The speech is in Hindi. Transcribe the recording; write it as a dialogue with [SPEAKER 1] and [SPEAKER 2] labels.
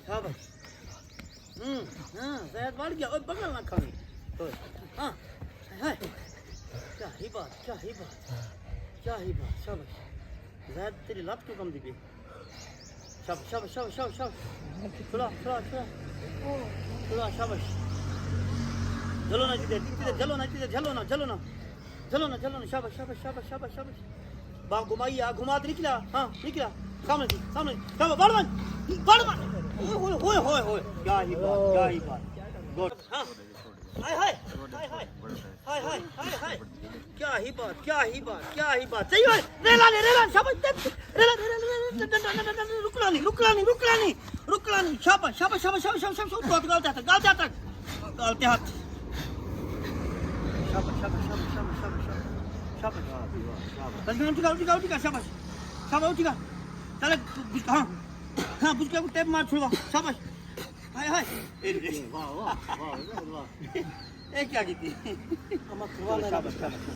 [SPEAKER 1] शाबाश ज़ैद बढ़ गया, बगल ना खानी हाँ हाय क्या ही बात शाबाश ज़ैद तेरी लत क्यों कम दी गई शाबाश थोड़ा शाबाश झलो ना शाबाश बाप घुमाइए घुमा तो निकला हाँ निकला सामने बड़वन होए क्या ही बात गुड हाँ हाय क्या ही बात सही है रेला शाबाश रुकला नहीं शाबाश गालते हाथ शाबाश शाबाश उठिका चले हाँ बुझ के टेप मार छोड़वा शाबाश हाय वाह ये क्या की थी